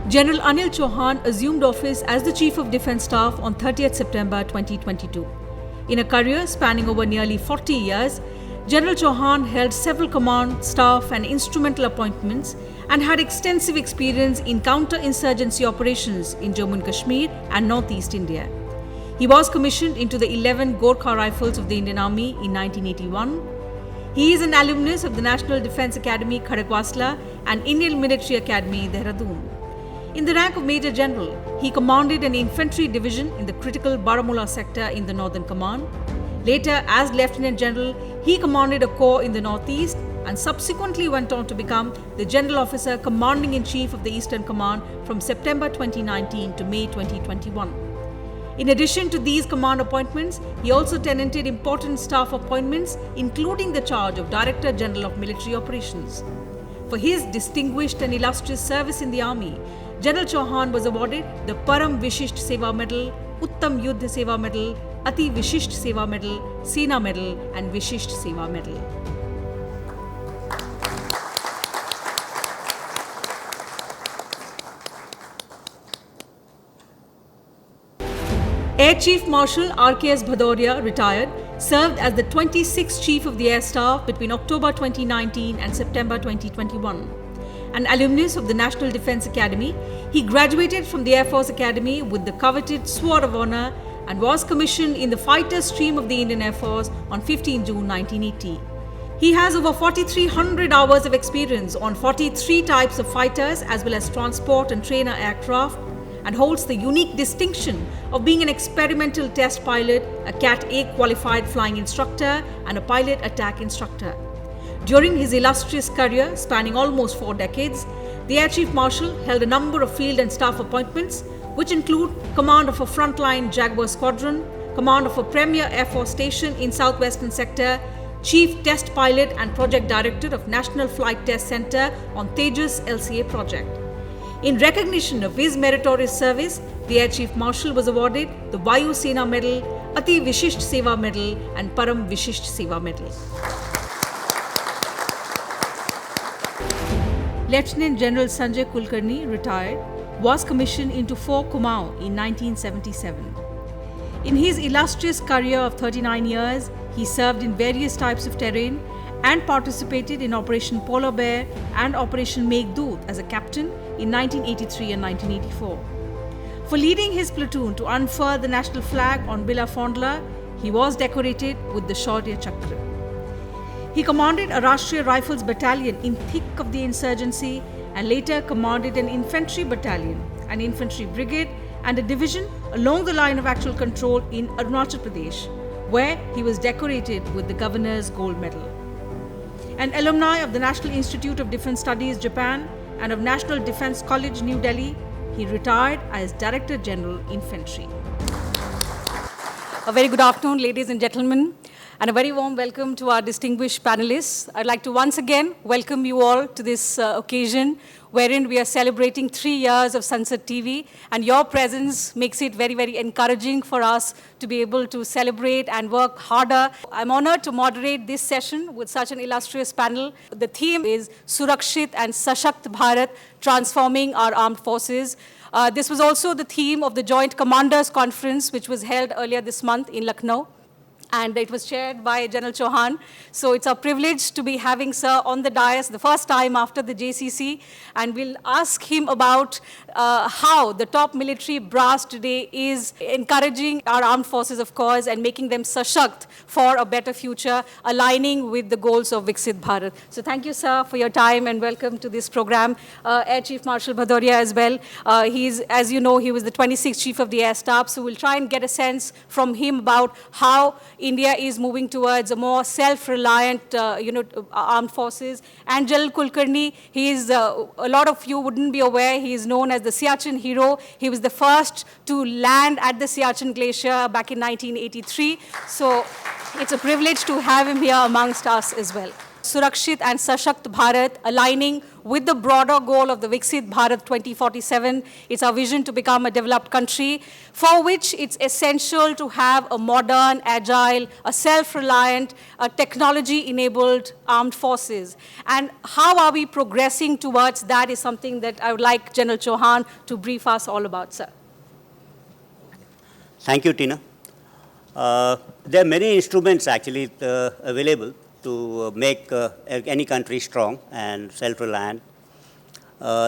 General Anil Chauhan assumed office as the Chief of Defence Staff on 30th September 2022. In a career spanning over nearly 40 years, General Chauhan held several command, staff and instrumental appointments and had extensive experience in counter-insurgency operations in Jammu and Kashmir and Northeast India. He was commissioned into the 11 Gorkha Rifles of the Indian Army in 1981. He is an alumnus of the National Defence Academy, Khadakwasla and Indian Military Academy, Dehradun. In the rank of Major General, he commanded an infantry division in the critical Baramulla sector in the Northern Command. Later, as Lieutenant General, he commanded a corps in the Northeast and subsequently went on to become the General Officer Commanding-in-Chief of the Eastern Command from September 2019 to May 2021. In addition to these command appointments, he also tenanted important staff appointments, including the charge of Director General of Military Operations. For his distinguished and illustrious service in the Army, General Chauhan was awarded the Param Vishisht Seva Medal, Uttam Yuddha Seva Medal, Ati Vishisht Seva Medal, Sena Medal and Vishisht Seva Medal. Air Chief Marshal RKS Bhadauria, retired, served as the 26th Chief of the Air Staff between October 2019 and September 2021. An alumnus of the National Defence Academy, he graduated from the Air Force Academy with the coveted Sword of Honour and was commissioned in the fighter stream of the Indian Air Force on 15 June 1980. He has over 4,300 hours of experience on 43 types of fighters as well as transport and trainer aircraft, and holds the unique distinction of being an experimental test pilot, a Cat A qualified flying instructor and a pilot attack instructor. During his illustrious career spanning almost 4 decades, the Air Chief Marshal held a number of field and staff appointments, which include command of a frontline Jaguar squadron, command of a premier Air Force station in Southwestern Sector, Chief Test Pilot and Project Director of National Flight Test Centre on Tejas LCA project. In recognition of his meritorious service, the Air Chief Marshal was awarded the Vayu Sena Medal, Ati Vishisht Seva Medal and Param Vishisht Seva Medal. Lieutenant General Sanjay Kulkarni, retired, was commissioned into Fort Kumaon in 1977. In his illustrious career of 39 years, he served in various types of terrain and participated in Operation Polar Bear and Operation Meghdoot as a captain in 1983 and 1984. For leading his platoon to unfurl the national flag on Bila Fondla, he was decorated with the Shaurya Chakra. He commanded a Rashtriya Rifles battalion in thick of the insurgency and later commanded an infantry battalion, an infantry brigade and a division along the line of actual control in Arunachal Pradesh, where he was decorated with the Governor's Gold Medal. An alumni of the National Institute of Defence Studies, Japan, and of National Defence College, New Delhi, he retired as Director General Infantry. A very good afternoon, ladies and gentlemen, and a very warm welcome to our distinguished panelists. I'd like to once again welcome you all to this occasion wherein we are celebrating 3 years of Sansad TV, and your presence makes it very, very encouraging for us to be able to celebrate and work harder. I'm honored to moderate this session with such an illustrious panel. The theme is Surakshit and Sashakt Bharat, transforming our armed forces. This was also the theme of the Joint Commanders Conference, which was held earlier this month in Lucknow. And it was chaired by General Chauhan. So it's our privilege to be having Sir on the dais the first time after the JCC. And we'll ask him about how the top military brass today is encouraging our armed forces, of course, and making them sashakt for a better future, aligning with the goals of Viksit Bharat. So thank you, sir, for your time and welcome to this program. Air Chief Marshal Bhadauria as well. He's, as you know, he was the 26th Chief of the Air Staff. So we'll try and get a sense from him about how India is moving towards a more self-reliant, armed forces. And General Kulkarni, he is, a lot of you wouldn't be aware, he is known as the Siachen hero. He was the first to land at the Siachen Glacier back in 1983. So it's a privilege to have him here amongst us as well. Surakshit and Sashakt Bharat, aligning with the broader goal of the Viksit Bharat 2047. It's our vision to become a developed country, for which it's essential to have a modern, agile, a self-reliant, a technology-enabled armed forces. And how are we progressing towards that is something that I would like General Chauhan to brief us all about, sir. Thank you, Tina. There are many instruments actually available to make any country strong and self-reliant.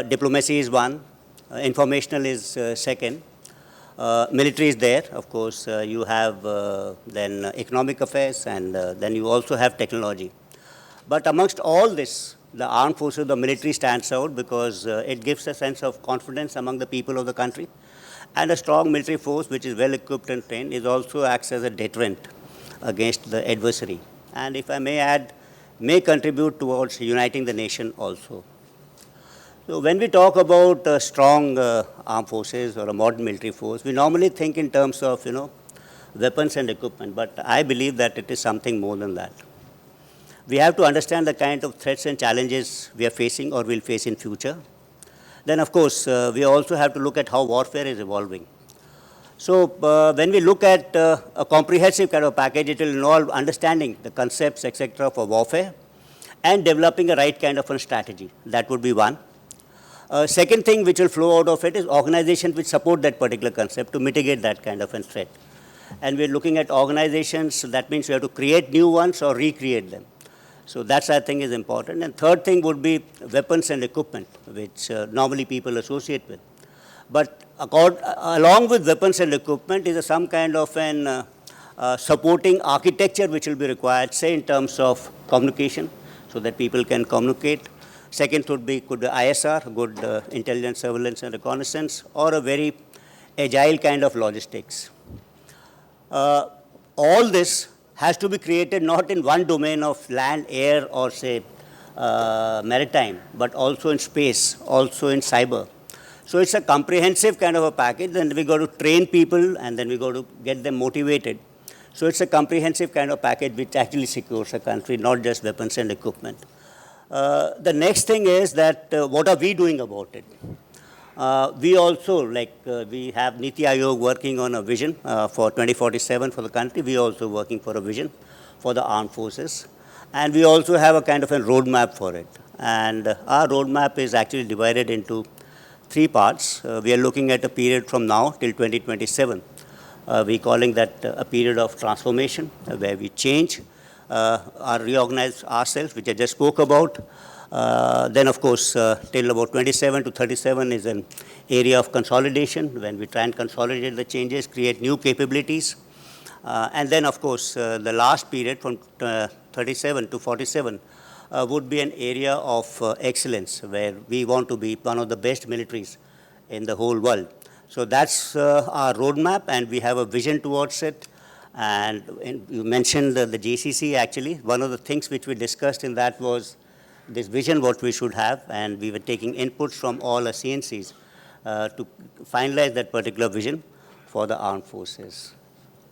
Diplomacy is one, informational is second, military is there, of course. You have then economic affairs, and then you also have technology. But amongst all this, the armed forces, the military stands out because it gives a sense of confidence among the people of the country. And a strong military force, which is well equipped and trained, is also acts as a deterrent against the adversary. And if I may add, may contribute towards uniting the nation also. So when we talk about strong armed forces or a modern military force, we normally think in terms of, weapons and equipment. But I believe that it is something more than that. We have to understand the kind of threats and challenges we are facing or will face in future. Then, of course, we also have to look at how warfare is evolving. So when we look at a comprehensive kind of package, it will involve understanding the concepts, etc., for warfare and developing a right kind of a strategy. That would be one. Second thing which will flow out of it is organizations which support that particular concept to mitigate that kind of a threat. And we're looking at organizations, so that means we have to create new ones or recreate them. So that's, I think, is important. And third thing would be weapons and equipment, which normally people associate with. But along with weapons and equipment is some kind of an supporting architecture which will be required, say in terms of communication, so that people can communicate. Second could be ISR, good intelligence, surveillance and reconnaissance, or a very agile kind of logistics. All this has to be created not in one domain of land, air, or say maritime, but also in space, also in cyber. So it's a comprehensive kind of a package. Then we got to train people, and then we got to get them motivated. So it's a comprehensive kind of package which actually secures a country, not just weapons and equipment. The next thing is that what are we doing about it? We also, we have Niti Aayog working on a vision for 2047 for the country. We are also working for a vision for the armed forces. And we also have a kind of a roadmap for it. And our roadmap is actually divided into three parts. We are looking at a period from now till 2027. We're calling that a period of transformation, where we change, reorganize ourselves, which I just spoke about. Then, of course, till about 27 to 37 is an area of consolidation, when we try and consolidate the changes, create new capabilities. And then, of course, the last period from 37 to 47 would be an area of excellence, where we want to be one of the best militaries in the whole world. So that's our roadmap, and we have a vision towards it. And you mentioned the JCC, actually. One of the things which we discussed in that was this vision, what we should have, and we were taking inputs from all our CNCs to finalize that particular vision for the armed forces.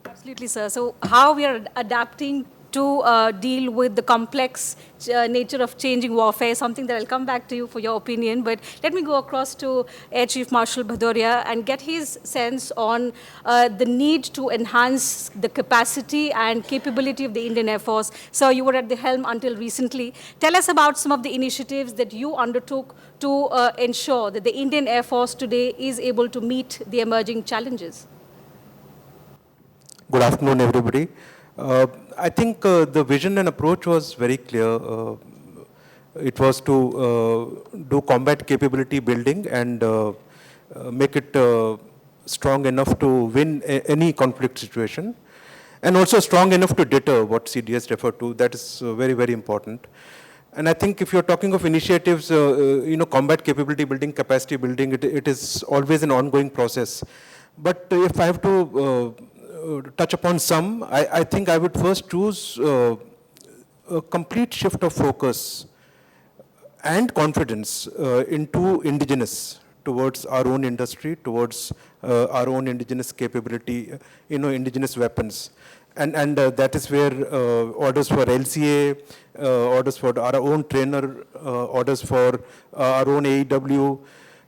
Absolutely, sir. So how we are adapting to deal with the complex nature of changing warfare, something that I'll come back to you for your opinion. But let me go across to Air Chief Marshal Bhadauria and get his sense on the need to enhance the capacity and capability of the Indian Air Force. So you were at the helm until recently. Tell us about some of the initiatives that you undertook to ensure that the Indian Air Force today is able to meet the emerging challenges. Good afternoon, everybody. I think the vision and approach was very clear. It was to do combat capability building and make it strong enough to win any conflict situation, and also strong enough to deter, what CDS referred to. That is very, very important. And I think if you're talking of initiatives, combat capability building, capacity building, it is always an ongoing process. But if I have to touch upon some, I think I would first choose a complete shift of focus and confidence into indigenous, towards our own industry, towards our own indigenous capability, indigenous weapons. and that is where orders for LCA, orders for our own trainer, orders for our own AEW,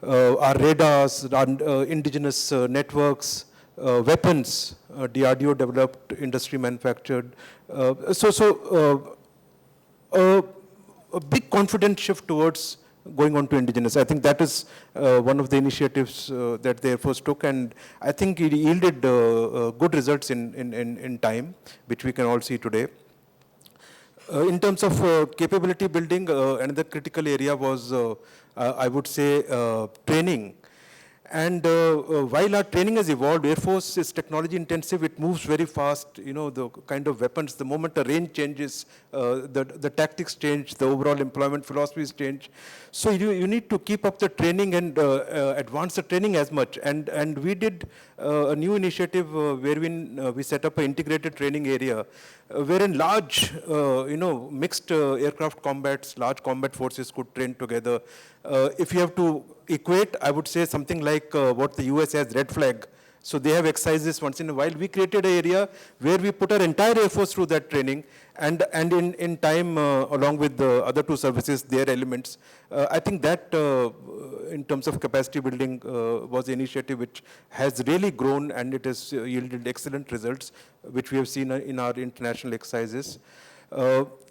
our radars, our indigenous networks, weapons, DRDO developed, industry manufactured. A big confidence shift towards going on to indigenous. I think that is one of the initiatives that the Air Force took, and I think it yielded good results in time, which we can all see today. In terms of capability building, another critical area was, I would say, training. And while our training has evolved, Air Force is technology intensive, it moves very fast, the kind of weapons, the moment the range changes, the tactics change, the overall employment philosophies change. So you need to keep up the training and advance the training as much. And we did a new initiative wherein we set up an integrated training area, wherein large, mixed aircraft combats, large combat forces could train together. If you have to equate, I would say something like what the US has Red Flag. So they have exercises once in a while. We created an area where we put our entire Air Force through that training, and in time, along with the other two services, their elements. I think that in terms of capacity building was an initiative which has really grown, and it has yielded excellent results, which we have seen in our international exercises.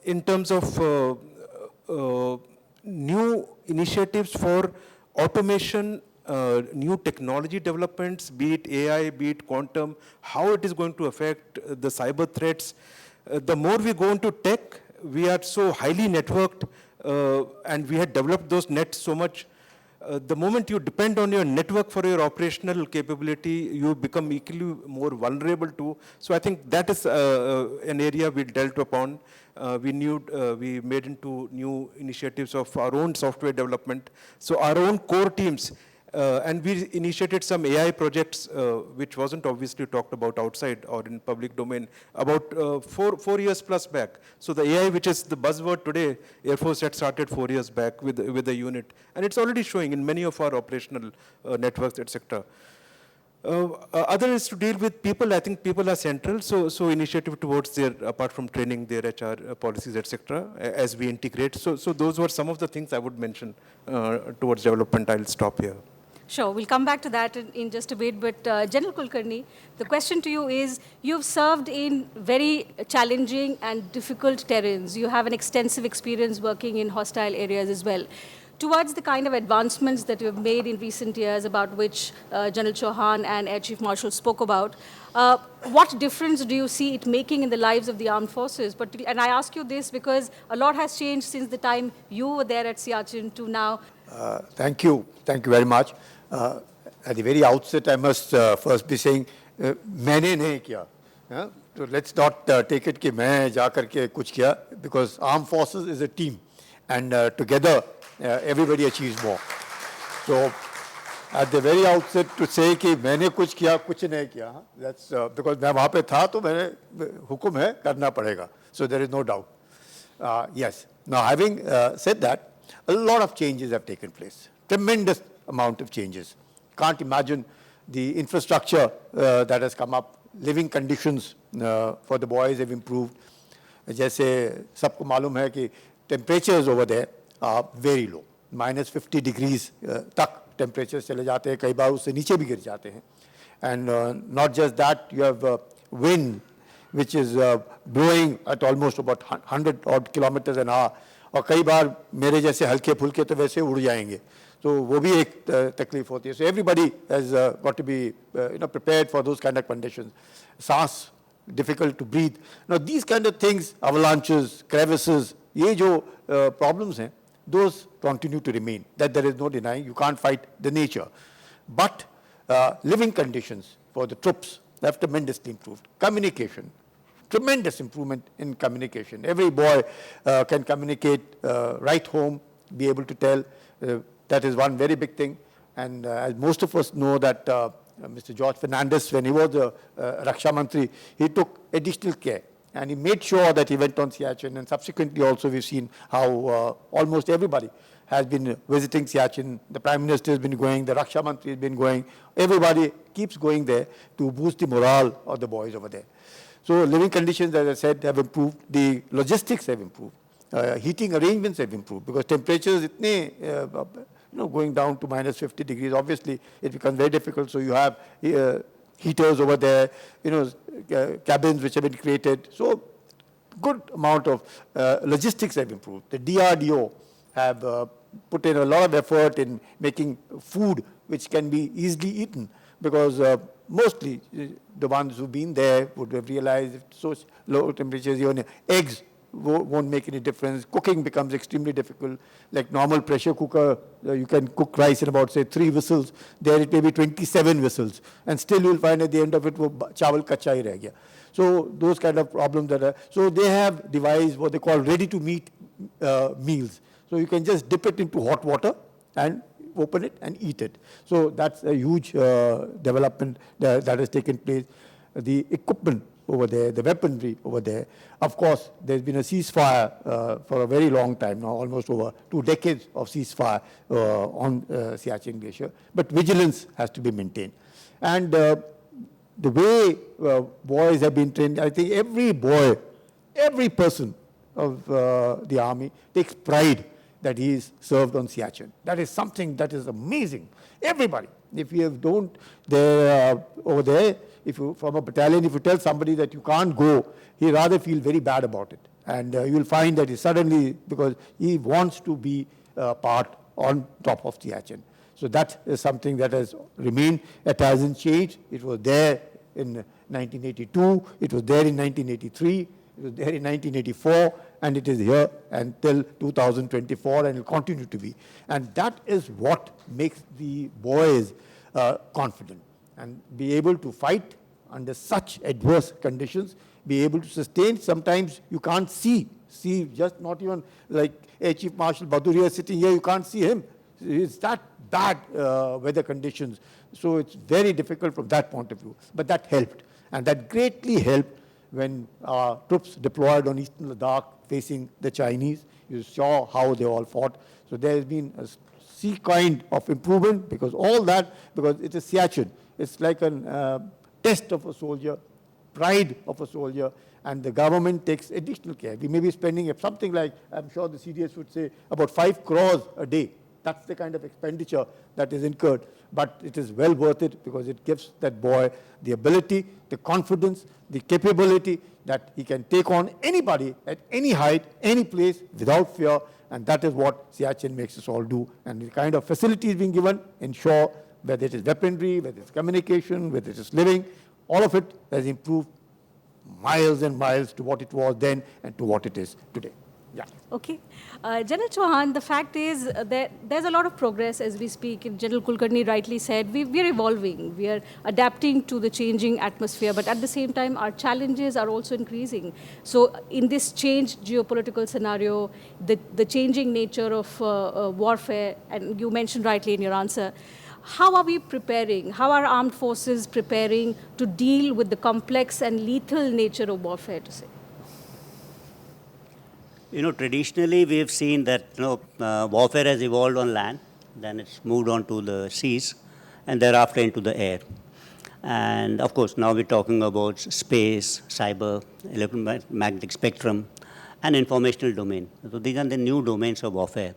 In terms of new initiatives for automation, new technology developments, be it AI, be it quantum, how it is going to affect the cyber threats. The more we go into tech, we are so highly networked, and we had developed those nets so much. The moment you depend on your network for your operational capability, you become equally more vulnerable to. So I think that is an area we dealt upon. We made into new initiatives of our own software development. So our own core teams, and we initiated some AI projects, which wasn't obviously talked about outside or in public domain, about 4 years plus back. So the AI, which is the buzzword today, Air Force had started 4 years back with the unit. And it's already showing in many of our operational networks, etc. Other is to deal with people. I think people are central. So initiative towards their, apart from training, their HR policies, etc. As we integrate. So those were some of the things I would mention towards development. I'll stop here. Sure, we'll come back to that in just a bit. But General Kulkarni, the question to you is, you've served in very challenging and difficult terrains. You have an extensive experience working in hostile areas as well. Towards the kind of advancements that you have made in recent years, about which General Chauhan and Air Chief Marshal spoke about, what difference do you see it making in the lives of the armed forces? And I ask you this because a lot has changed since the time you were there at Siachen to now. Thank you very much. At the very outset, I must first be saying, मैंने नहीं किया. So let's not take it कि मैं जा करके कुछ किया, because armed forces is a team, and together everybody achieves more. So at the very outset to say कि मैंने कुछ किया, कुछ नहीं किया, that's because मैं वहाँ पे था तो मैंने हुक्म है करना पड़ेगा. So there is no doubt. Yes. Now having said that, a lot of changes have taken place. Tremendous amount of changes. Can't imagine the infrastructure that has come up. Living conditions for the boys have improved. जैसे सबको मालूम है कि temperatures over there are very low. -50 degrees तक temperatures चले जाते हैं. कई बार उससे नीचे भी गिर जाते हैं. And not just that, you have wind which is blowing at almost about 100 odd kilometers an hour. और कई बार मेरे जैसे हल्के फुल्के तो वैसे उड़ जाएंगे. तो वो भी एक तकलीफ होती है. So everybody has got to be prepared for those kind of conditions. सांस difficult to breathe. Now these kind of things, avalanches, crevices, ये जो problems हैं, those continue to remain. That there is no denying. You can't fight the nature. But living conditions for the troops have tremendously improved. Communication. Tremendous improvement in communication. Every boy can communicate right home, be able to tell. That is one very big thing. And as most of us know that Mr. George Fernandez, when he was the Raksha Mantri, he took additional care. And he made sure that he went on Siachen. And subsequently also we've seen how almost everybody has been visiting Siachen. The Prime Minister has been going, the Raksha Mantri has been going. Everybody keeps going there to boost the morale of the boys over there. So living conditions, as I said, have improved. The logistics have improved. Heating arrangements have improved because temperatures, going down to minus 50 degrees, obviously it becomes very difficult. So you have heaters over there, cabins which have been created. So good amount of logistics have improved. The DRDO have put in a lot of effort in making food which can be easily eaten, because mostly the ones who've been there would have realized if so low temperatures, even eggs won't make any difference. Cooking becomes extremely difficult. Like normal pressure cooker, you can cook rice in about, say, 3 whistles. There it may be 27 whistles. And still you'll find at the end of it, chawal kacha hi reh gaya. So those kind of problems that are, so they have devised what they call ready-to-meat meals. So you can just dip it into hot water and open it and eat it. So that's a huge development that has taken place. The equipment over there, the weaponry over there. Of course, there's been a ceasefire for a very long time now, almost over 2 decades of ceasefire on Siachen Glacier. But vigilance has to be maintained. And the way boys have been trained, I think every boy, every person of the army takes pride that he is served on Siachen. That is something that is amazing. Everybody. If you don't, over there, if you, from a battalion, if you tell somebody that you can't go, he rather feel very bad about it. And you will find that he suddenly, because he wants to be part on top of Siachen. So that is something that has remained. It hasn't changed. It was there in 1982. It was there in 1983. It was there in 1984. And it is here until 2024, and it will continue to be. And that is what makes the boys confident and be able to fight under such adverse conditions, be able to sustain. Sometimes you can't see just not even like Air Chief Marshal Bhadauria sitting here, you can't see him. It's that bad weather conditions. So it's very difficult from that point of view. But that helped, and that greatly helped when our troops deployed on eastern Ladakh facing the Chinese. You saw how they all fought. So there has been a kind of improvement because all that, because it is Siachen. It's like a test of a soldier, pride of a soldier, and the government takes additional care. We may be spending something like, I'm sure the CDS would say, about 5 crores a day. That's the kind of expenditure that is incurred. But it is well worth it because it gives that boy the ability, the confidence, the capability that he can take on anybody at any height, any place, without fear. And that is what Siachen makes us all do. And the kind of facilities being given ensure whether it is weaponry, whether it's communication, whether it is living, all of it has improved miles and miles to what it was then and to what it is today. Yeah. Okay. General Chauhan, the fact is that there's a lot of progress as we speak. General Kulkarni rightly said, we're evolving. We are adapting to the changing atmosphere, but at the same time, our challenges are also increasing. So in this changed geopolitical scenario, the changing nature of warfare, and you mentioned rightly in your answer, how are we preparing? How are armed forces preparing to deal with the complex and lethal nature of warfare, to say? Traditionally we have seen that warfare has evolved on land, then it's moved on to the seas, and thereafter into the air. And of course, now we're talking about space, cyber, electromagnetic spectrum, and informational domain. So these are the new domains of warfare.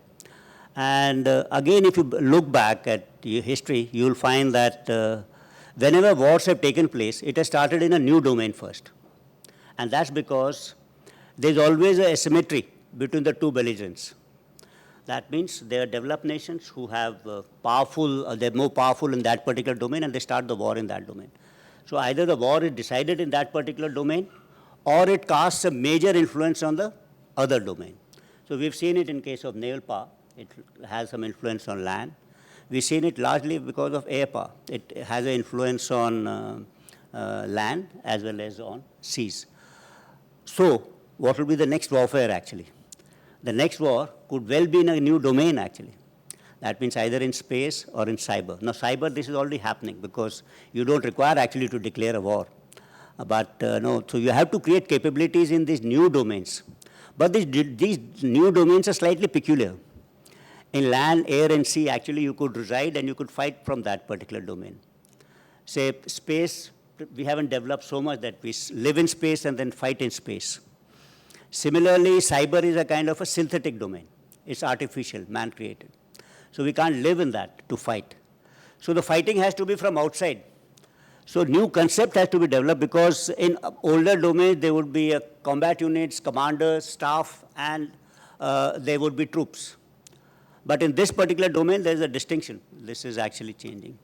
And again, if you look back at history, you will find that whenever wars have taken place, it has started in a new domain first. And that's because there's always a asymmetry between the two belligerents. That means there are developed nations who have they're more powerful in that particular domain, and they start the war in that domain. So either the war is decided in that particular domain, or it casts a major influence on the other domain. So we've seen it in case of naval power. It has some influence on land. We've seen it largely because of air power. It has an influence on land as well as on seas. So what will be the next warfare actually? The next war could well be in a new domain actually. That means either in space or in cyber. Now cyber, this is already happening because you don't require actually to declare a war. So you have to create capabilities in these new domains. But these new domains are slightly peculiar. In land, air, and sea, actually you could reside and you could fight from that particular domain. Say space, we haven't developed so much that we live in space and then fight in space. Similarly, cyber is a kind of a synthetic domain. It's artificial, man-created. So we can't live in that to fight. So the fighting has to be from outside. So new concept has to be developed, because in older domains there would be combat units, commanders, staff, and there would be troops. But in this particular domain there is a distinction. This is actually changing.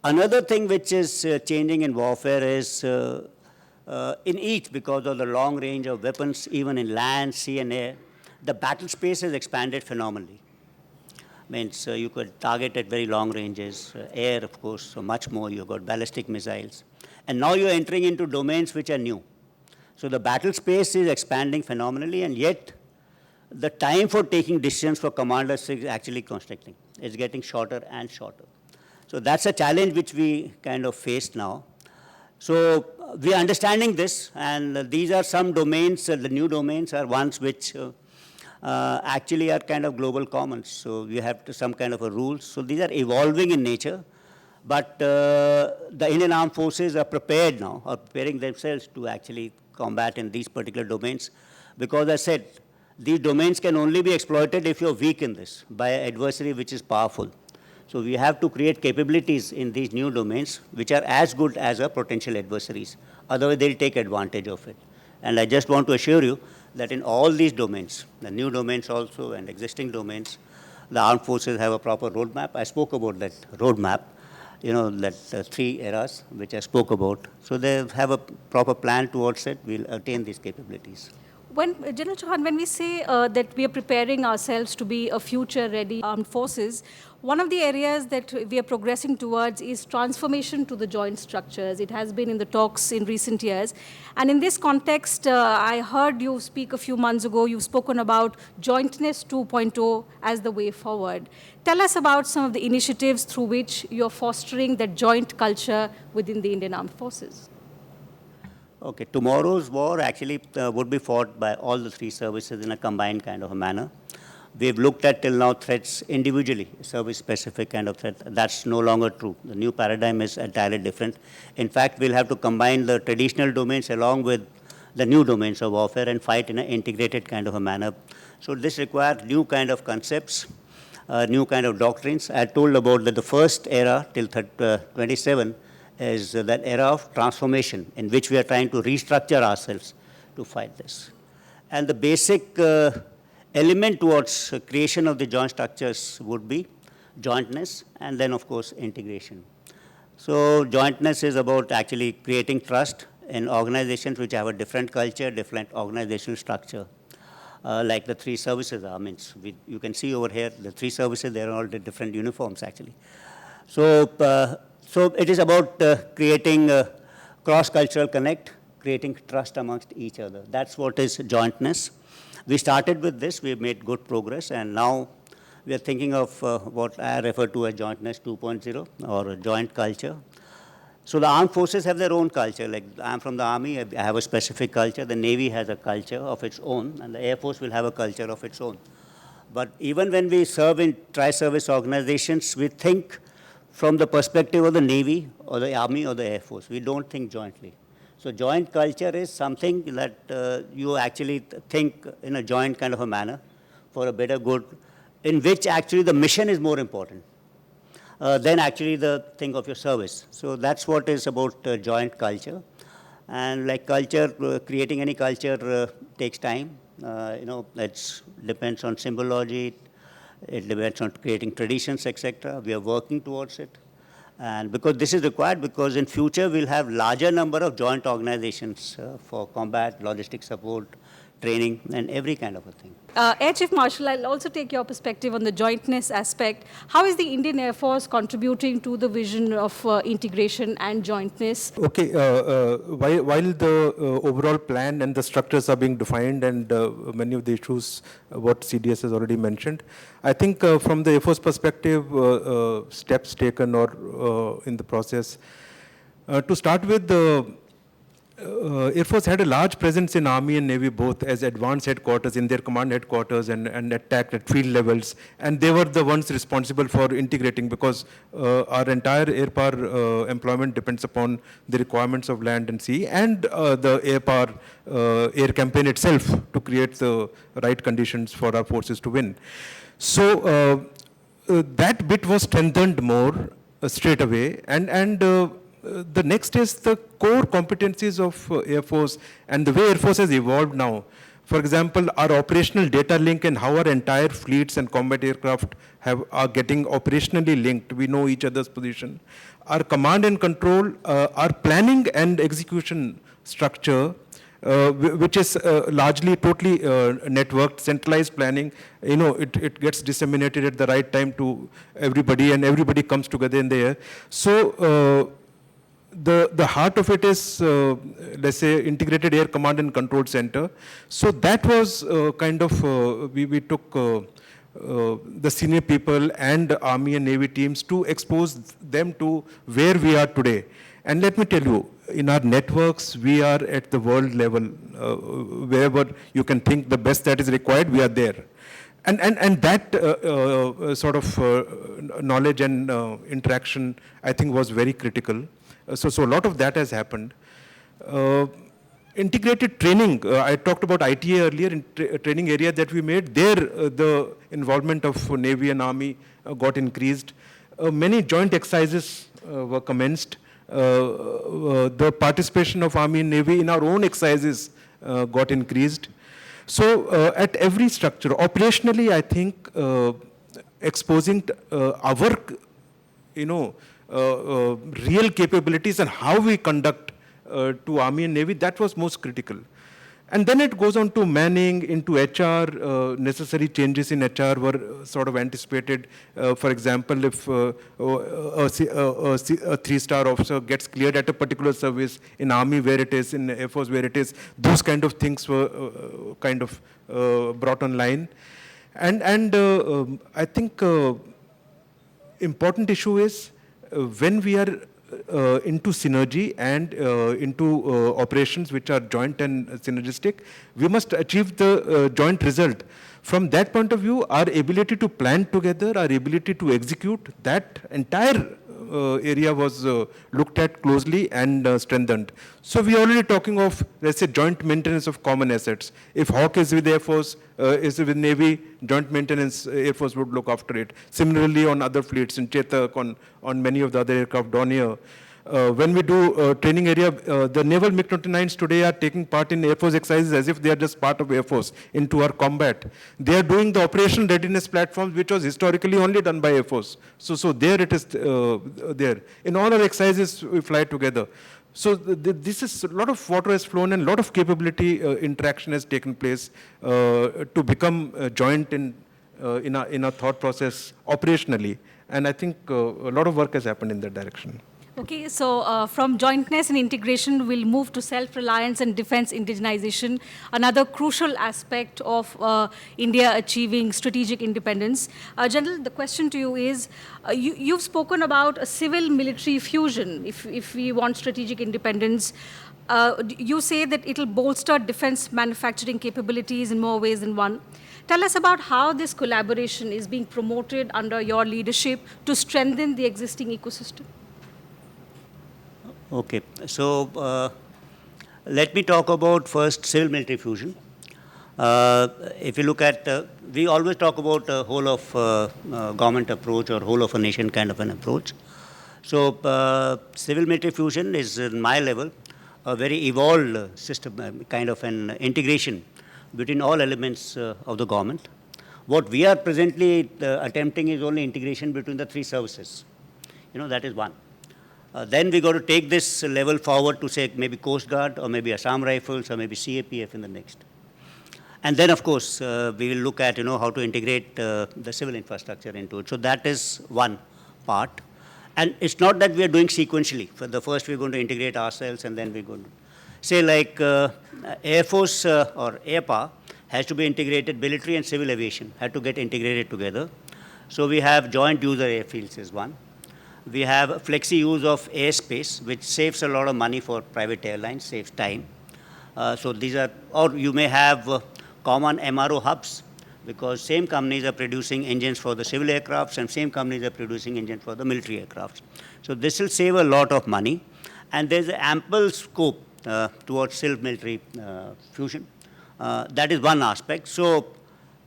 Another thing which is changing in warfare is in each, because of the long range of weapons, even in land, sea and air, the battle space has expanded phenomenally. Means you could target at very long ranges, air of course, so much more. You've got ballistic missiles. And now you're entering into domains which are new. So the battle space is expanding phenomenally, and yet the time for taking decisions for commanders is actually constricting. It's getting shorter and shorter. So that's a challenge which we kind of face now. So we are understanding this, and these are some domains, the new domains are ones which actually are kind of global commons. So we have some kind of a rules. So these are evolving in nature, but the Indian Armed Forces are prepared now, are preparing themselves to actually combat in these particular domains, because I said, these domains can only be exploited if you're weak in this by an adversary which is powerful. So we have to create capabilities in these new domains which are as good as our potential adversaries. Otherwise, they'll take advantage of it. And I just want to assure you that in all these domains, the new domains also and existing domains, the armed forces have a proper roadmap. I spoke about that roadmap, that 3 eras which I spoke about. So they have a proper plan towards it. We'll attain these capabilities. General Chauhan, when we say that we are preparing ourselves to be a future-ready armed forces, one of the areas that we are progressing towards is transformation to the joint structures. It has been in the talks in recent years. And in this context, I heard you speak a few months ago, you've spoken about Jointness 2.0 as the way forward. Tell us about some of the initiatives through which you're fostering that joint culture within the Indian Armed Forces. Okay, tomorrow's war actually would be fought by all the 3 services in a combined kind of a manner. We've looked at till now threats individually, service-specific kind of threat. That's no longer true. The new paradigm is entirely different. In fact, we'll have to combine the traditional domains along with the new domains of warfare and fight in an integrated kind of a manner. So this requires new kind of concepts, new kind of doctrines. I told about that the first era till 27 is that era of transformation in which we are trying to restructure ourselves to fight this. And the basic element towards creation of the joint structures would be jointness and then, of course, integration. So jointness is about actually creating trust in organizations which have a different culture, different organizational structure, like the 3 services are. You can see over here, the 3 services, they're all the different uniforms, actually. So it is about creating cross-cultural connect, creating trust amongst each other. That's what is jointness. We started with this, we've made good progress, and now we are thinking of what I refer to as Jointness 2.0 or a joint culture. So the armed forces have their own culture. Like I'm from the Army, I have a specific culture. The Navy has a culture of its own, and the Air Force will have a culture of its own. But even when we serve in tri-service organizations, we think from the perspective of the Navy or the Army or the Air Force. We don't think jointly. So joint culture is something that you actually think in a joint kind of a manner for a better good, in which actually the mission is more important than actually the thing of your service. So that's what is about joint culture. And like culture, creating any culture takes time. It depends on symbology. It depends on creating traditions, etc. We are working towards it. And because this is required, because in future we'll have larger number of joint organizations for combat, logistic support, training, and every kind of a thing. Air Chief Marshal, I'll also take your perspective on the jointness aspect. How is the Indian Air Force contributing to the vision of integration and jointness? Okay, while the overall plan and the structures are being defined and many of the issues, what CDS has already mentioned, I think from the Air Force perspective, steps taken or in the process, to start with, Air Force had a large presence in Army and Navy both as advanced headquarters in their command headquarters and attacked at field levels. And they were the ones responsible for integrating because our entire air power employment depends upon the requirements of land and sea and the air power air campaign itself to create the right conditions for our forces to win. So that bit was strengthened more straight away. And the next is the core competencies of Air Force and the way Air Force has evolved now. For example, our operational data link and how our entire fleets and combat aircraft are getting operationally linked. We know each other's position. Our command and control, our planning and execution structure, which is largely totally networked, centralized planning, it gets disseminated at the right time to everybody and everybody comes together in the air. So the heart of it is, let's say, Integrated Air Command and Control Center. So that was kind of, we took the senior people and Army and Navy teams to expose them to where we are today. And let me tell you, in our networks, we are at the world level. Wherever you can think the best that is required, we are there. And that sort of knowledge and interaction, I think, was very critical. So a lot of that has happened. Integrated training, I talked about ITA earlier, in training area that we made. There, the involvement of Navy and Army got increased. Many joint exercises were commenced. The participation of Army and Navy in our own exercises got increased. So at every structure, operationally, I think exposing our, real capabilities and how we conduct to Army and Navy, that was most critical. And then it goes on to manning, into HR. Necessary changes in HR were sort of anticipated. For example, if a three-star officer gets cleared at a particular service, in Army where it is, in Air Force where it is, those kind of things were kind of brought online. And I think important issue is when we are into synergy and into operations which are joint and synergistic, we must achieve the joint result. From that point of view, our ability to plan together, our ability to execute, that entire area was looked at closely and strengthened. So we are already talking of, let's say, joint maintenance of common assets. If Hawk is with Air Force, is with Navy, joint maintenance, Air Force would look after it. Similarly on other fleets, in Chetak, on many of the other aircraft down here. When we do training area, the naval MiG-29s today are taking part in Air Force exercises as if they are just part of Air Force into our combat. They are doing the operational readiness platforms, which was historically only done by Air Force. So there it is there. In all our exercises, we fly together. So this is, a lot of water has flown and a lot of capability interaction has taken place to become joint in a thought process operationally. And I think a lot of work has happened in that direction. Okay, so from jointness and integration, we'll move to self-reliance and defense indigenization, another crucial aspect of India achieving strategic independence. General, the question to you is, you've spoken about a civil-military fusion if we want strategic independence. You say that it'll bolster defense manufacturing capabilities in more ways than one. Tell us about how this collaboration is being promoted under your leadership to strengthen the existing ecosystem. Okay, so let me talk about first civil-military fusion. If you look at, we always talk about a whole of government approach or whole of a nation kind of an approach. So civil-military fusion is, in my level, a very evolved system, kind of an integration between all elements of the government. What we are presently attempting is only integration between the three services. That is one. Then we got to take this level forward to say maybe Coast Guard or maybe Assam Rifles or maybe CAPF in the next. And then of course we will look at how to integrate the civil infrastructure into it. So that is one part. And it's not that we are doing sequentially. For the first we're going to integrate ourselves and then we're going to say like Air Force or Air Power has to be integrated, military and civil aviation had to get integrated together. So we have joint user airfields is one. We have flexi use of airspace, which saves a lot of money for private airlines, saves time. So these are, or you may have common MRO hubs, because same companies are producing engines for the civil aircrafts and same companies are producing engines for the military aircrafts. So this will save a lot of money, and there's ample scope towards civil-military fusion. That is one aspect. So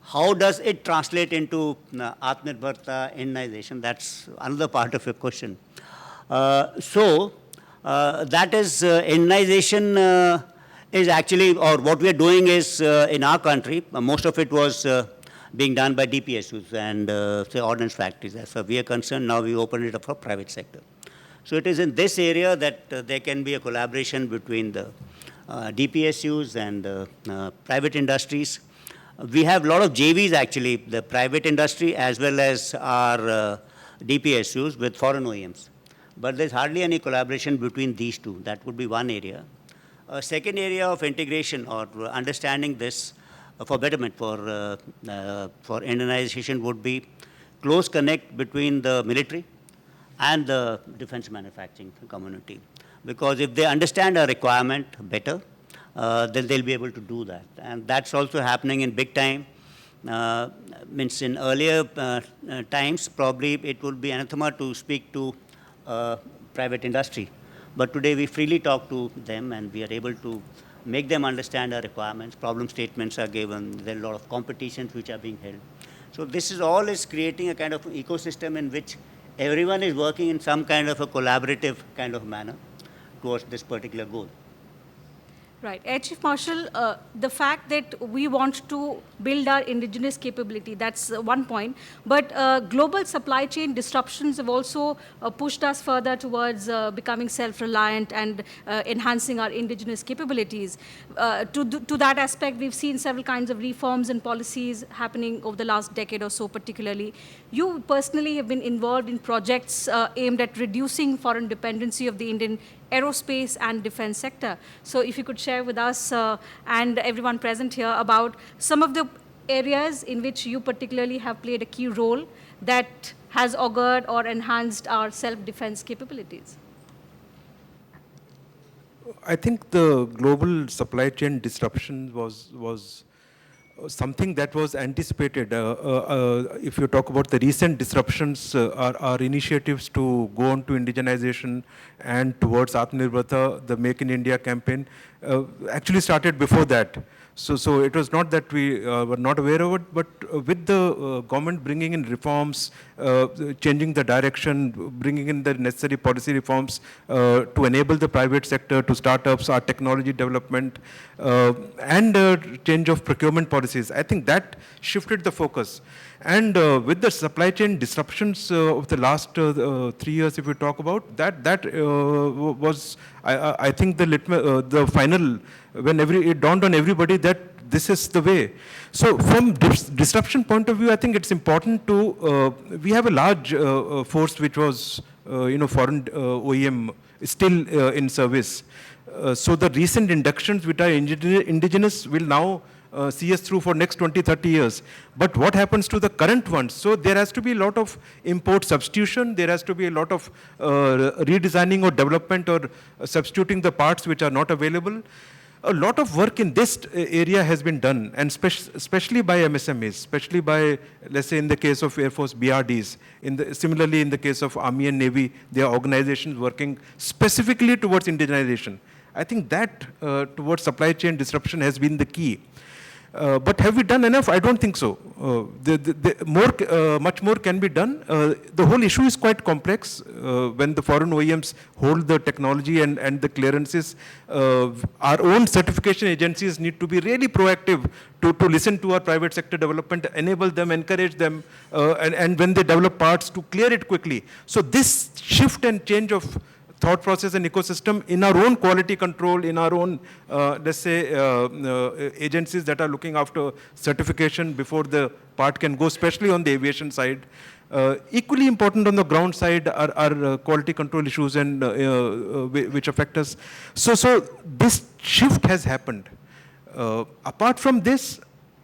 how does it translate into Atmanirbharta, indigenization? That's another part of your question. That is indigenization is actually, or what we are doing is in our country, most of it was being done by DPSUs and say ordnance factories. As far as we are concerned, now we open it up for private sector. So it is in this area that there can be a collaboration between the DPSUs and private industries. We have a lot of JVs actually, the private industry as well as our DPSUs with foreign OEMs. But there's hardly any collaboration between these two. That would be one area. A second area of integration or understanding this for betterment for indigenization would be close connect between the military and the defense manufacturing community. Because if they understand a requirement better, then they'll be able to do that. And that's also happening in big time. Means in earlier times, probably it would be anathema to speak to private industry. But today we freely talk to them and we are able to make them understand our requirements. Problem statements are given. There are a lot of competitions which are being held. So this is all is creating a kind of ecosystem in which everyone is working in some kind of a collaborative kind of manner towards this particular goal. Right. Air Chief Marshal, the fact that we want to build our indigenous capability, that's one point. But global supply chain disruptions have also pushed us further towards becoming self-reliant and enhancing our indigenous capabilities. To that aspect, we've seen several kinds of reforms and policies happening over the last decade or so particularly. You personally have been involved in projects aimed at reducing foreign dependency of the Indian aerospace and defense sector. So if you could share with us and everyone present here about some of the areas in which you particularly have played a key role that has augured or enhanced our self-defense capabilities. I think the global supply chain disruption was something that was anticipated. If you talk about the recent disruptions, our initiatives to go on to indigenization and towards Atmanirbharta, the Make in India campaign, actually started before that. So it was not that we were not aware of it, but with the government bringing in reforms, changing the direction, bringing in the necessary policy reforms to enable the private sector to startups, our technology development, and change of procurement policies. I think that shifted the focus. And with the supply chain disruptions of the last 3 years, if we talk about, that was, I think, the final, when it dawned on everybody that this is the way. So from disruption point of view, I think it's important to, we have a large force which was, foreign OEM still in service. So the recent inductions which are indigenous will now see us through for next 20, 30 years. But what happens to the current ones? So there has to be a lot of import substitution. There has to be a lot of redesigning or development or substituting the parts which are not available. A lot of work in this area has been done, and especially by MSMEs, especially by, let's say, in the case of Air Force BRDs. Similarly, in the case of Army and Navy, there are organizations working specifically towards indigenization. I think that towards supply chain disruption has been the key. But have we done enough? I don't think so. Much more can be done. The whole issue is quite complex. When the foreign OEMs hold the technology and the clearances, our own certification agencies need to be really proactive to listen to our private sector development, enable them, encourage them, and when they develop parts, to clear it quickly. So this shift and change of thought process and ecosystem in our own quality control, in our own, let's say, agencies that are looking after certification before the part can go, especially on the aviation side. Equally important on the ground side are quality control issues and which affect us. So this shift has happened. Apart from this,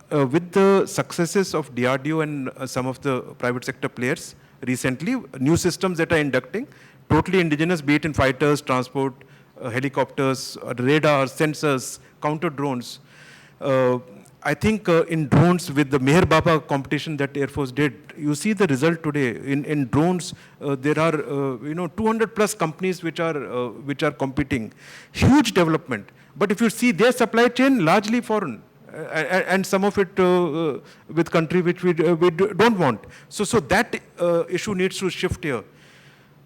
with the successes of DRDO and some of the private sector players, recently, new systems that are inducting, totally indigenous, be it in fighters, transport, helicopters, radar, sensors, counter drones. I think in drones with the Meher Baba competition that Air Force did, you see the result today. In drones, there are 200 plus companies which are competing. Huge development. But if you see their supply chain, largely foreign. And some of it with country which we don't want. So that issue needs to shift here.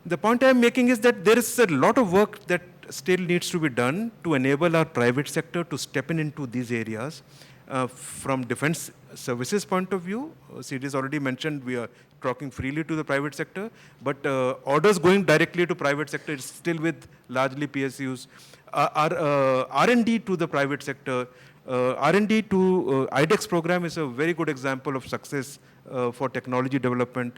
The point I'm making is that there is a lot of work that still needs to be done to enable our private sector to step into these areas. From defense services point of view, CD has already mentioned we are talking freely to the private sector, but orders going directly to private sector is still with largely PSUs. Our R&D to the private sector, R&D to IDEX program is a very good example of success for technology development.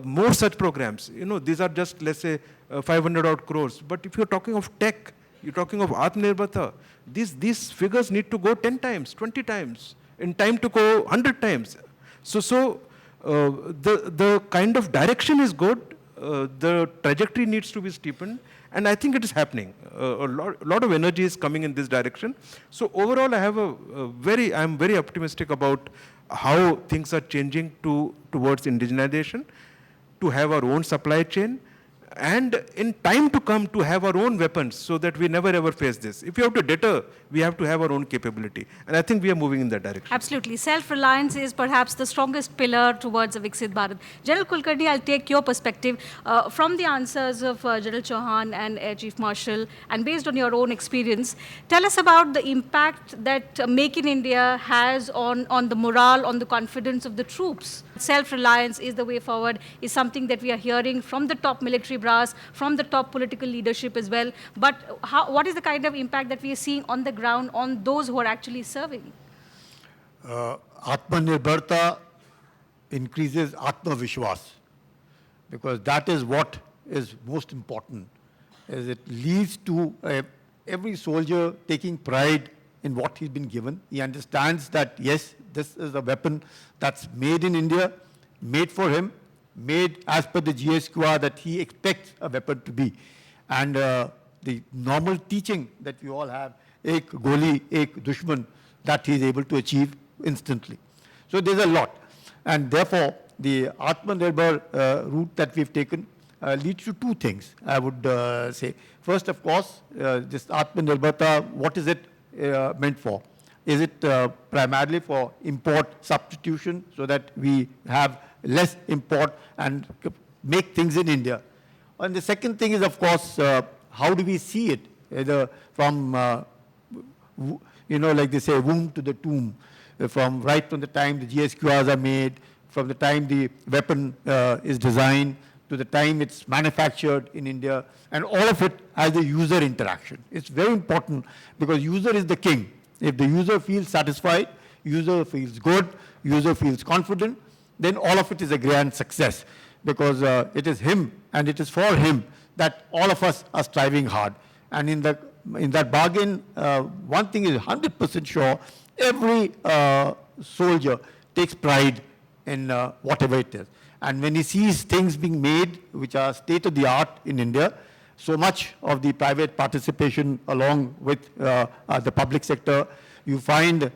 More such programs, these are just, let's say, 500 odd crores. But if you're talking of tech, you're talking of Atmanirbharta, these figures need to go 10 times, 20 times, in time to go 100 times. So the kind of direction is good, the trajectory needs to be steepened, and I think it is happening. A lot of energy is coming in this direction. So overall, I'm very optimistic about how things are changing towards indigenization, to have our own supply chain, and in time to come to have our own weapons so that we never ever face this. If you have to deter, we have to have our own capability. And I think we are moving in that direction. Absolutely. Self-reliance is perhaps the strongest pillar towards a Viksit Bharat. General Kulkarni, I'll take your perspective from the answers of General Chauhan and Air Chief Marshal, and based on your own experience, tell us about the impact that Make in India has on the morale, on the confidence of the troops. Self-reliance is the way forward, is something that we are hearing from the top military brass, from the top political leadership as well. But what is the kind of impact that we are seeing on the ground on those who are actually serving? Atmanirbharta increases Atmavishwas, because that is what is most important, is it leads to every soldier taking pride in what he's been given. He understands that, yes, this is a weapon that's made in India, made for him, made as per the GSQR that he expects a weapon to be. And the normal teaching that we all have, ek goli, ek dushman, that he is able to achieve instantly. So there's a lot. And therefore, the Atmanirbhar route that we've taken leads to two things, I would say. First, of course, this Atmanirbharta, what is it meant for? Is it primarily for import substitution so that we have less import and make things in India? And the second thing is, of course, how do we see it? Either from, like they say, womb to the tomb, from the time the GSQRs are made, from the time the weapon is designed, to the time it's manufactured in India, and all of it has a user interaction. It's very important because user is the king. If the user feels satisfied, user feels good, user feels confident, then all of it is a grand success, because it is him and it is for him that all of us are striving hard. And in that bargain, one thing is 100% sure, every soldier takes pride in whatever it is. And when he sees things being made which are state-of-the-art in India, so much of the private participation along with the public sector, you find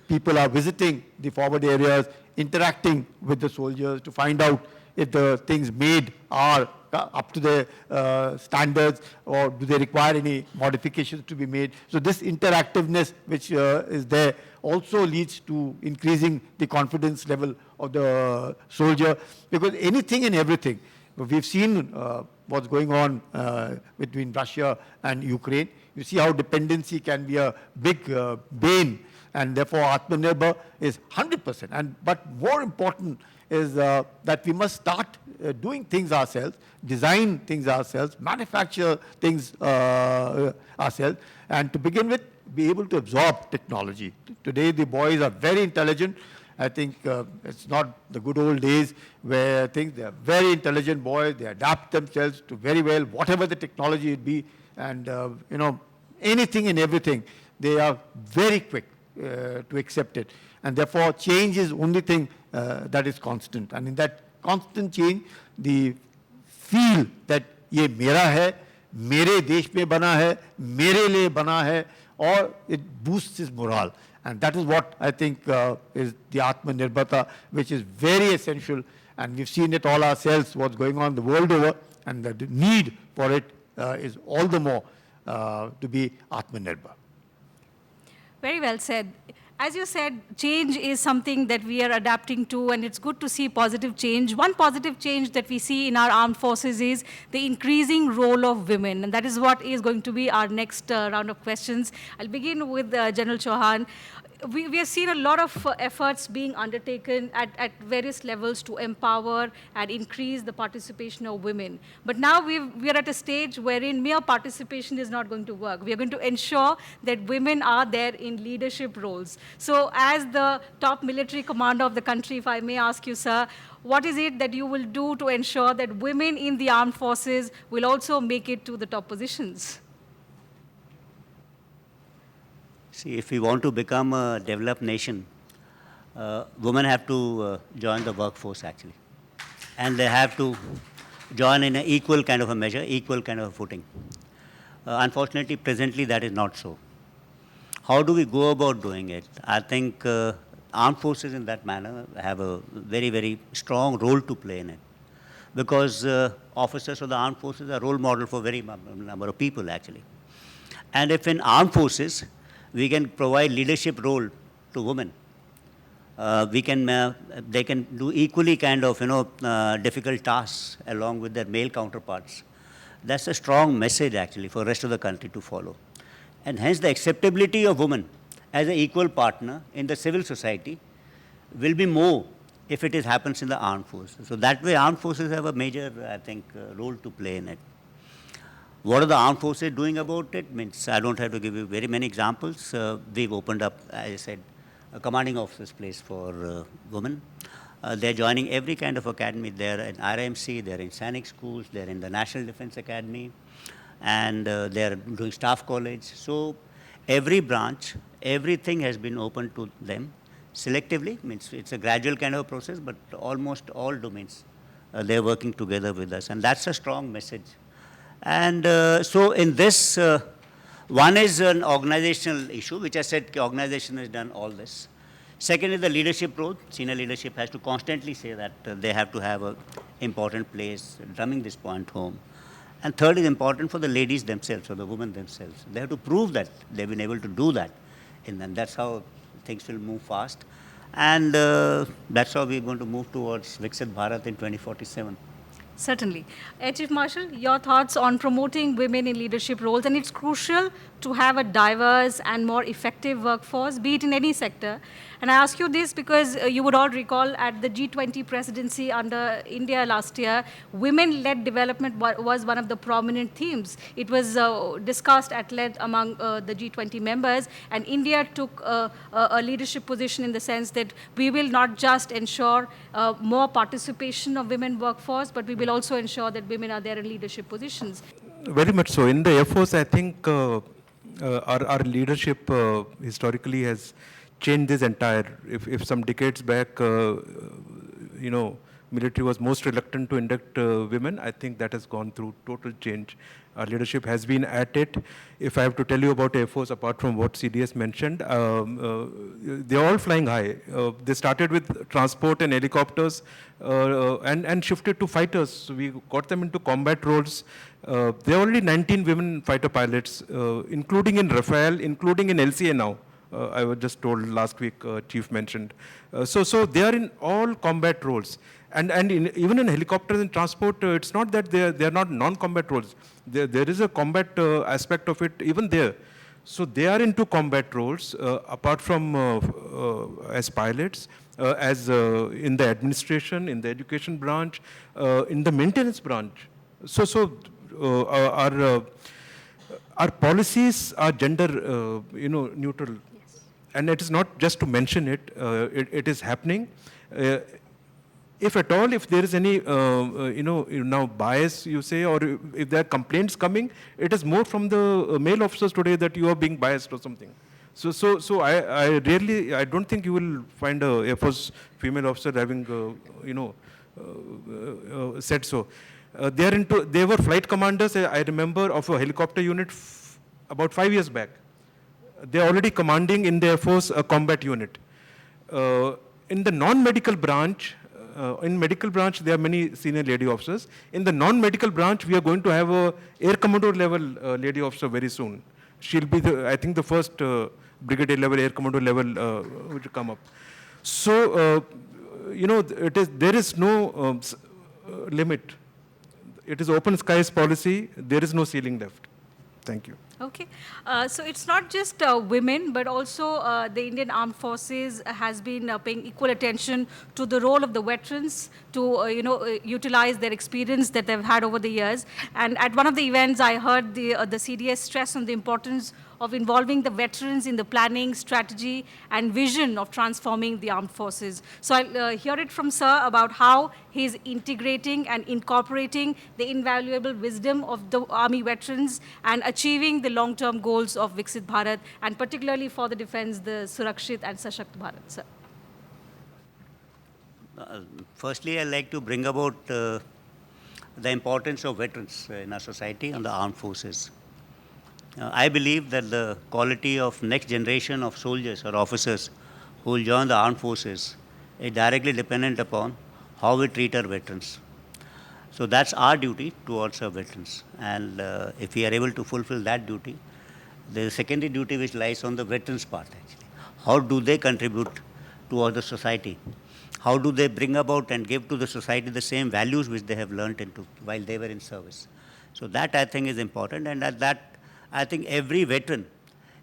people are visiting the forward areas, interacting with the soldiers to find out if the things made are up to their standards, or do they require any modifications to be made. So this interactiveness which is there also leads to increasing the confidence level of the soldier, because anything and everything, we've seen what's going on between Russia and Ukraine. You see how dependency can be a big bane, and therefore Atmanirbhar is 100%. But more important is that we must start doing things ourselves, design things ourselves, manufacture things ourselves, and to begin with, be able to absorb technology. Today, the boys are very intelligent. I think it's not the good old days where I think they are very intelligent boys. They adapt themselves to very well, whatever the technology it be, and anything and everything. They are very quick to accept it, and therefore change is only thing that is constant. And in that constant change, the feel that ये मेरा है, मेरे देश में बना है, मेरे लिए बना है, or it boosts his morale. And that is what I think is the Atmanirbharta, which is very essential. And we've seen it all ourselves, what's going on the world over, and the need for it is all the more to be Atmanirbhar. Very well said. As you said, change is something that we are adapting to, and it's good to see positive change. One positive change that we see in our armed forces is the increasing role of women, and that is what is going to be our next round of questions. I'll begin with General Chauhan. We have seen a lot of efforts being undertaken at various levels to empower and increase the participation of women. But now we are at a stage wherein mere participation is not going to work. We are going to ensure that women are there in leadership roles. So as the top military commander of the country, if I may ask you, sir, what is it that you will do to ensure that women in the armed forces will also make it to the top positions? See, if we want to become a developed nation, women have to join the workforce actually. And they have to join in an equal kind of a measure, equal kind of a footing. Unfortunately, presently that is not so. How do we go about doing it? I think armed forces in that manner have a very, very strong role to play in it. Because officers of the armed forces are role model for very number of people actually. And if in armed forces, we can provide leadership role to women. They can do equally kind of, difficult tasks along with their male counterparts. That's a strong message actually for the rest of the country to follow. And hence the acceptability of women as an equal partner in the civil society will be more if it happens in the armed forces. So that way armed forces have a major, I think, role to play in it. What are the armed forces doing about it? Means I don't have to give you very many examples. We've opened up, as I said, a commanding officer's place for women. They're joining every kind of academy. They're in RMC, they're in Sainik schools, they're in the National Defense Academy, and they're doing staff college. So every branch, everything has been open to them selectively. Means it's a gradual kind of process, but almost all domains, they're working together with us. And that's a strong message. And so in this, one is an organizational issue, which I said the organization has done all this. Second is the leadership role. Senior leadership has to constantly say that they have to have an important place, drumming this point home. And third is important for the ladies themselves, or the women themselves. They have to prove that they've been able to do that. And then that's how things will move fast. And that's how we're going to move towards Viksit Bharat in 2047. Certainly. Chief Marshal, your thoughts on promoting women in leadership roles, and it's crucial to have a diverse and more effective workforce, be it in any sector. And I ask you this because you would all recall at the G20 presidency under India last year, women-led development was one of the prominent themes. It was discussed at length among the G20 members, and India took a leadership position in the sense that we will not just ensure more participation of women workforce, but we will also ensure that women are there in leadership positions. Very much so. In the Air Force, I think our leadership historically has changed this entire. If some decades back, military was most reluctant to induct women, I think that has gone through total change. Our leadership has been at it. If I have to tell you about Air Force, apart from what CDS mentioned, they're all flying high. They started with transport and helicopters and shifted to fighters. So we got them into combat roles. There are only 19 women fighter pilots, including in Rafale, including in LCA now. I was just told last week, Chief mentioned. So they are in all combat roles. And even in helicopters and transport, it's not that they are not non-combat roles. There is a combat aspect of it even there. So they are into combat roles, apart from as pilots, as in the administration, in the education branch, in the maintenance branch. So our policies are gender, neutral. Yes. And it is not just to mention it, it is happening. If at all, if there is any, now bias, you say, or if there are complaints coming, it is more from the male officers today that you are being biased or something. So I don't think you will find a Air Force female officer having, said so. They were flight commanders, I remember, of a helicopter unit about 5 years back. They're already commanding in the Air Force a combat unit. In the non-medical branch, in medical branch, there are many senior lady officers. In the non-medical branch, we are going to have a Air Commodore level lady officer very soon. She'll be, I think, the first brigadier level, Air Commodore level which will come up. So, there is no limit. It is open skies policy. There is no ceiling left. Thank you. Okay, so it's not just women, but also the Indian Armed Forces has been paying equal attention to the role of the veterans to, utilize their experience that they've had over the years. And at one of the events, I heard the CDS stress on the importance of involving the veterans in the planning, strategy, and vision of transforming the armed forces. So I'll hear it from Sir about how he's integrating and incorporating the invaluable wisdom of the Army veterans and achieving the long-term goals of Viksit Bharat, and particularly for the defense, the Surakshit and Sashakt Bharat. Sir. Firstly, I'd like to bring about the importance of veterans in our society and the armed forces. I believe that the quality of next generation of soldiers or officers who will join the armed forces is directly dependent upon how we treat our veterans. So that's our duty towards our veterans. And if we are able to fulfill that duty, the secondary duty which lies on the veterans part actually. How do they contribute towards the society? How do they bring about and give to the society the same values which they have learnt into while they were in service? So that I think is important, and that I think every veteran,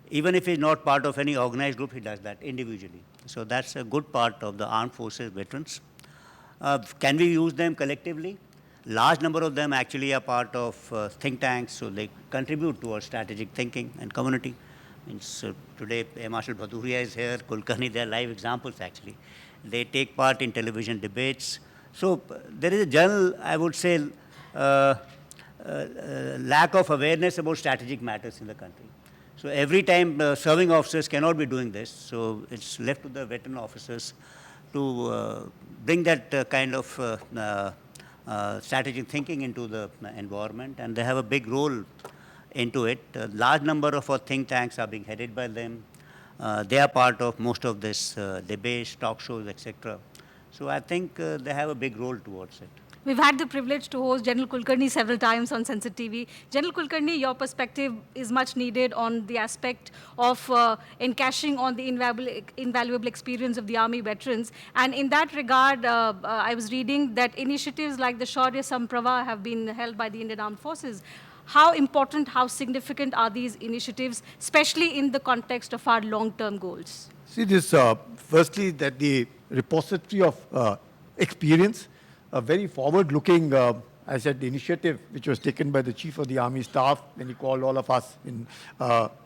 even if he's not part of any organized group, he does that individually. So that's a good part of the armed forces veterans. Can we use them collectively? Large number of them actually are part of think tanks, so they contribute towards strategic thinking and community. Today, Marshal Bhadauria is here, Kulkarni, they are live examples actually. They take part in television debates. So there is a general, I would say, lack of awareness about strategic matters in the country. So every time serving officers cannot be doing this, so it's left to the veteran officers to bring that kind of strategic thinking into the environment, and they have a big role into it. A large number of our think tanks are being headed by them. They are part of most of this debates, talk shows, etc. So I think they have a big role towards it. We've had the privilege to host General Kulkarni several times on Sansad TV. General Kulkarni, your perspective is much needed on the aspect of encashing on the invaluable experience of the Army veterans. And in that regard, I was reading that initiatives like the Shaurya Sampravah have been held by the Indian Armed Forces. How important, how significant are these initiatives, especially in the context of our long-term goals? See this, firstly, that the repository of experience, a very forward-looking, I said, initiative which was taken by the Chief of the Army Staff when he called all of us in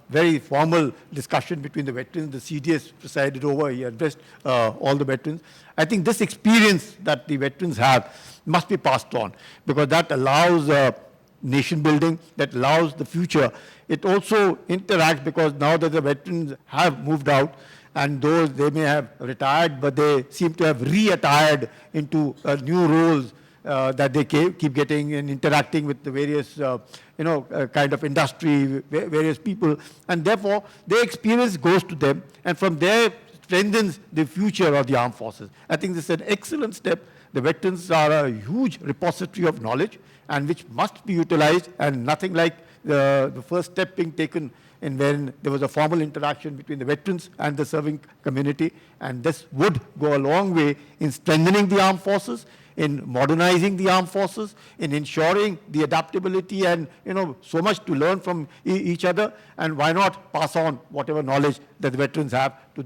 very formal discussion between the veterans. The CDS presided over, he addressed all the veterans. I think this experience that the veterans have must be passed on, because that allows nation building, that allows the future. It also interacts, because now that the veterans have moved out, and those they may have retired, but they seem to have re-attired into new roles that they keep getting and interacting with the various, kind of industry, various people, and therefore their experience goes to them, and from there strengthens the future of the armed forces. I think this is an excellent step. The veterans are a huge repository of knowledge, and which must be utilized, and nothing like the first step being taken in when there was a formal interaction between the veterans and the serving community, and this would go a long way in strengthening the armed forces, in modernizing the armed forces, in ensuring the adaptability, and so much to learn from each other, and why not pass on whatever knowledge that the veterans have to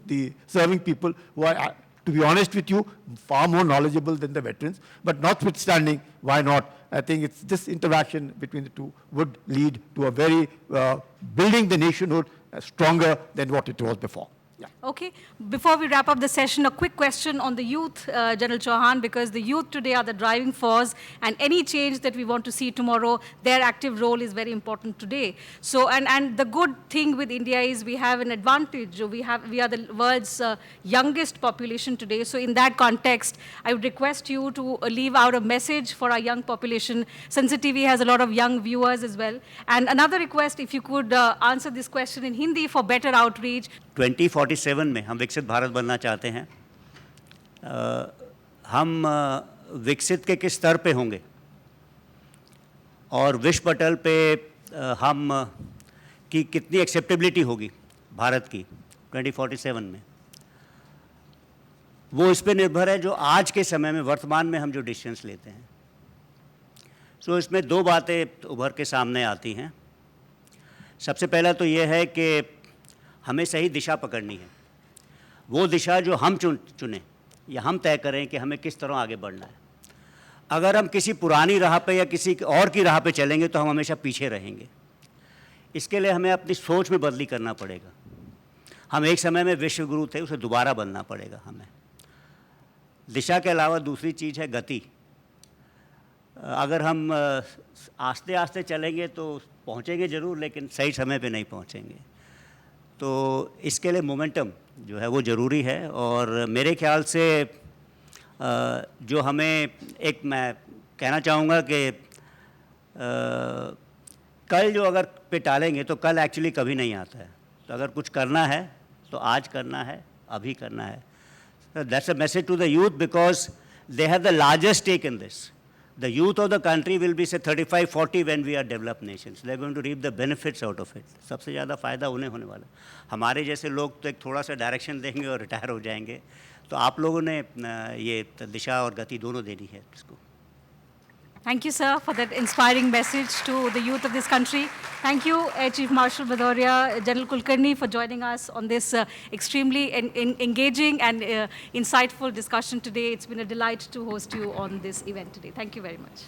the serving people who are, to be honest with you, far more knowledgeable than the veterans. But notwithstanding, why not? I think it's this interaction between the two would lead to a very building the nationhood stronger than what it was before. Okay. Before we wrap up the session, a quick question on the youth, General Chauhan, because the youth today are the driving force, and any change that we want to see tomorrow, their active role is very important today. So, and the good thing with India is we have an advantage. We are the world's youngest population today. So, in that context, I would request you to leave out a message for our young population. Sansad TV has a lot of young viewers as well. And another request, if you could answer this question in Hindi for better outreach. 2047 में हम विकसित भारत बनना चाहते हैं। हम विकसित के किस स्तर पे होंगे और विश्व पटल पे हम की कितनी एक्सेप्टेबिलिटी होगी भारत की 2047 में, वो इस पे निर्भर है जो आज के समय में वर्तमान में हम जो डिसीजंस लेते हैं। सो इसमें दो बातें उभर के सामने आती हैं। सबसे पहला तो ये है कि हमें सही दिशा पकड़नी है, वो दिशा जो हम चुनें या हम तय करें कि हमें किस तरह आगे बढ़ना है। अगर हम किसी पुरानी राह पे या किसी और की राह पे चलेंगे तो हम हमेशा पीछे रहेंगे। इसके लिए हमें अपनी सोच में बदली करना पड़ेगा। हम एक समय में विश्व गुरु थे, उसे दोबारा बनना पड़ेगा हमें। दिशा के अलावा दूसरी चीज़ है गति। अगर हम आस्ते आस्ते चलेंगे तो पहुँचेंगे ज़रूर, लेकिन सही समय पे नहीं पहुँचेंगे। तो इसके लिए मोमेंटम जो है वो ज़रूरी है। और मेरे ख्याल से जो हमें मैं कहना चाहूँगा कि कल जो अगर पे टालेंगे तो कल एक्चुअली कभी नहीं आता है। तो अगर कुछ करना है तो आज करना है, अभी करना है। That's a message to the youth because they have the largest stake in this. The youth of the country will be say 35-40 when we are developed nations. They are going to reap the benefits out of it. सबसे ज़्यादा फ़ायदा उन्हें होने वाला। हमारे जैसे लोग तो एक थोड़ा सा डायरेक्शन देंगे और रिटायर हो जाएंगे। तो आप लोगों ने ये दिशा और गति दोनों देनी है इसको। Thank you, sir, for that inspiring message to the youth of this country. Thank you, Air Chief Marshal Bhadauria, General Kulkarni, for joining us on this extremely engaging and insightful discussion today. It's been a delight to host you on this event today. Thank you very much.